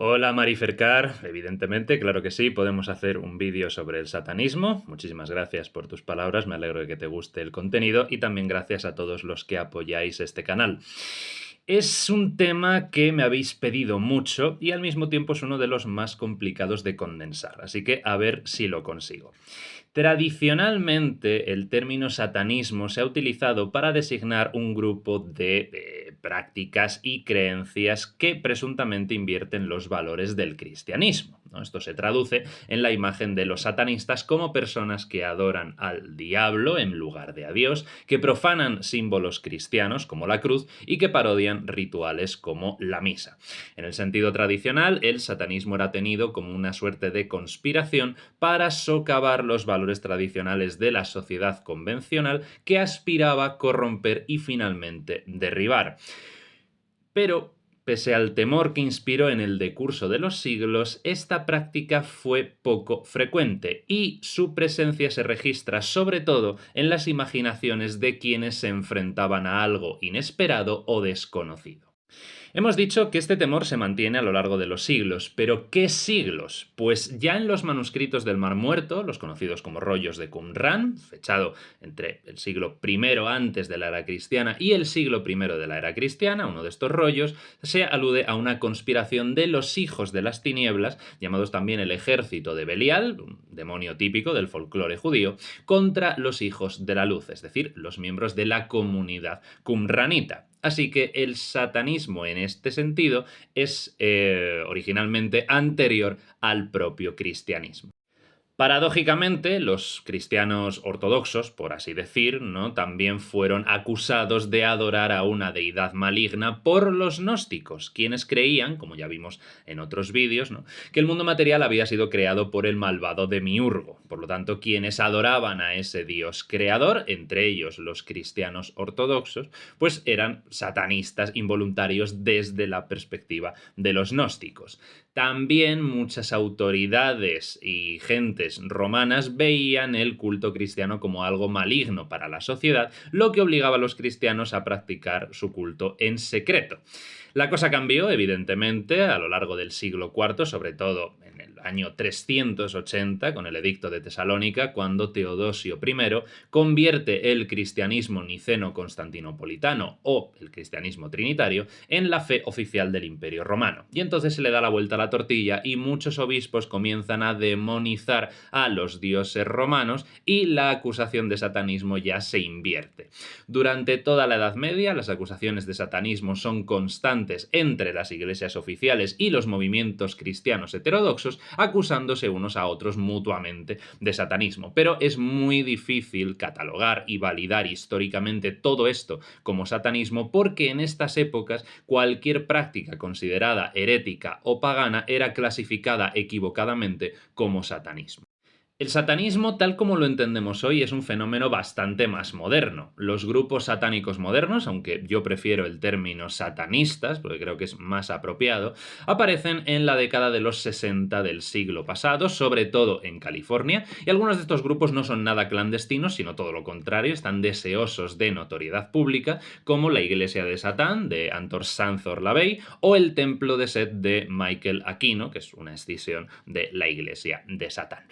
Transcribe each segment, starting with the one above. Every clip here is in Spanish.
Hola Marifercar, evidentemente, claro que sí, podemos hacer un vídeo sobre el satanismo. Muchísimas gracias por tus palabras, me alegro de que te guste el contenido y también gracias a todos los que apoyáis este canal. Es un tema que me habéis pedido mucho y al mismo tiempo es uno de los más complicados de condensar, así que a ver si lo consigo. Tradicionalmente, el término satanismo se ha utilizado para designar un grupo de prácticas y creencias que presuntamente invierten los valores del cristianismo, ¿no? Esto se traduce en la imagen de los satanistas como personas que adoran al diablo en lugar de a Dios, que profanan símbolos cristianos como la cruz y que parodian rituales como la misa. En el sentido tradicional, el satanismo era tenido como una suerte de conspiración para socavar los valores tradicionales de la sociedad convencional que aspiraba a corromper y finalmente derribar. Pero, pese al temor que inspiró en el decurso de los siglos, esta práctica fue poco frecuente y su presencia se registra sobre todo en las imaginaciones de quienes se enfrentaban a algo inesperado o desconocido. Hemos dicho que este temor se mantiene a lo largo de los siglos, pero ¿qué siglos? Pues ya en los manuscritos del Mar Muerto, los conocidos como rollos de Qumran, fechado entre el siglo I antes de la era cristiana y el siglo I de la era cristiana, uno de estos rollos, se alude a una conspiración de los hijos de las tinieblas, llamados también el ejército de Belial, un demonio típico del folclore judío, contra los hijos de la luz, es decir, los miembros de la comunidad qumranita. Así que el satanismo en este sentido es originalmente anterior al propio cristianismo. Paradójicamente, los cristianos ortodoxos, por así decir, ¿no? También fueron acusados de adorar a una deidad maligna por los gnósticos, quienes creían, como ya vimos en otros vídeos, ¿no? Que el mundo material había sido creado por el malvado Demiurgo. Por lo tanto, quienes adoraban a ese dios creador, entre ellos los cristianos ortodoxos, pues eran satanistas involuntarios desde la perspectiva de los gnósticos. También muchas autoridades y gentes romanas veían el culto cristiano como algo maligno para la sociedad, lo que obligaba a los cristianos a practicar su culto en secreto. La cosa cambió, evidentemente, a lo largo del siglo IV, sobre todo en el año 380, con el Edicto de Tesalónica, cuando Teodosio I convierte el cristianismo niceno-constantinopolitano o el cristianismo trinitario en la fe oficial del Imperio Romano. Y entonces se le da la vuelta a la tortilla y muchos obispos comienzan a demonizar a los dioses romanos y la acusación de satanismo ya se invierte. Durante toda la Edad Media, las acusaciones de satanismo son constantes entre las iglesias oficiales y los movimientos cristianos heterodoxos, acusándose unos a otros mutuamente de satanismo. Pero es muy difícil catalogar y validar históricamente todo esto como satanismo porque en estas épocas cualquier práctica considerada herética o pagana era clasificada equivocadamente como satanismo. El satanismo, tal como lo entendemos hoy, es un fenómeno bastante más moderno. Los grupos satánicos modernos, aunque yo prefiero el término satanistas, porque creo que es más apropiado, aparecen en la década de los 60 del siglo pasado, sobre todo en California, y algunos de estos grupos no son nada clandestinos, sino todo lo contrario, están deseosos de notoriedad pública, como la Iglesia de Satán, de Antor Sanzor LaVey, o el Templo de Set de Michael Aquino, que es una escisión de la Iglesia de Satán.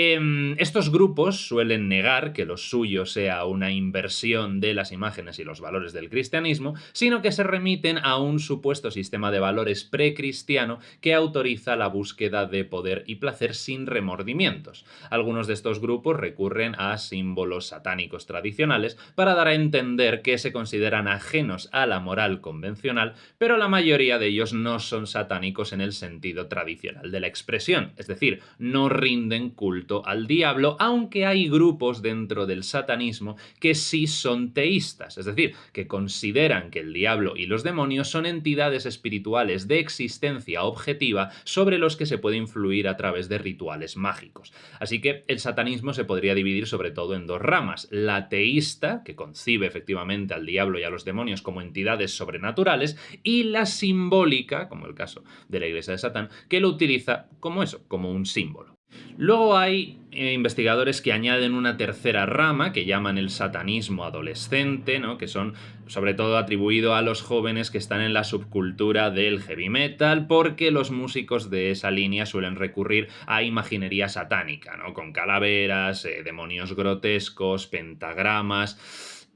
Estos grupos suelen negar que lo suyo sea una inversión de las imágenes y los valores del cristianismo, sino que se remiten a un supuesto sistema de valores precristiano que autoriza la búsqueda de poder y placer sin remordimientos. Algunos de estos grupos recurren a símbolos satánicos tradicionales para dar a entender que se consideran ajenos a la moral convencional, pero la mayoría de ellos no son satánicos en el sentido tradicional de la expresión, es decir, no rinden culto al diablo, aunque hay grupos dentro del satanismo que sí son teístas, es decir, que consideran que el diablo y los demonios son entidades espirituales de existencia objetiva sobre los que se puede influir a través de rituales mágicos. Así que el satanismo se podría dividir sobre todo en dos ramas: la teísta, que concibe efectivamente al diablo y a los demonios como entidades sobrenaturales, y la simbólica, como el caso de la Iglesia de Satán, que lo utiliza como eso, como un símbolo. Luego hay investigadores que añaden una tercera rama que llaman el satanismo adolescente, ¿no? Que son sobre todo atribuido a los jóvenes que están en la subcultura del heavy metal, porque los músicos de esa línea suelen recurrir a imaginería satánica, ¿no? Con calaveras, demonios grotescos, pentagramas.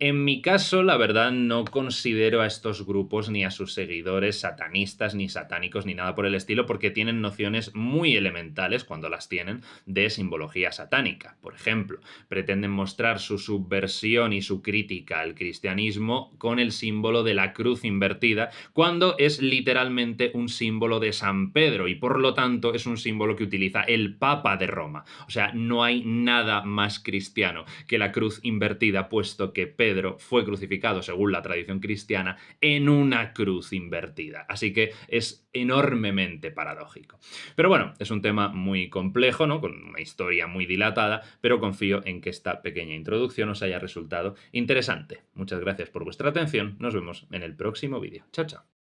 En mi caso, la verdad, no considero a estos grupos ni a sus seguidores satanistas, ni satánicos, ni nada por el estilo, porque tienen nociones muy elementales, cuando las tienen, de simbología satánica. Por ejemplo, pretenden mostrar su subversión y su crítica al cristianismo con el símbolo de la cruz invertida, cuando es literalmente un símbolo de San Pedro y por lo tanto es un símbolo que utiliza el Papa de Roma. O sea, no hay nada más cristiano que la cruz invertida, puesto que Pedro fue crucificado, según la tradición cristiana, en una cruz invertida. Así que es enormemente paradójico. Pero bueno, es un tema muy complejo, ¿no? Con una historia muy dilatada, pero confío en que esta pequeña introducción os haya resultado interesante. Muchas gracias por vuestra atención. Nos vemos en el próximo vídeo. Chao, chao.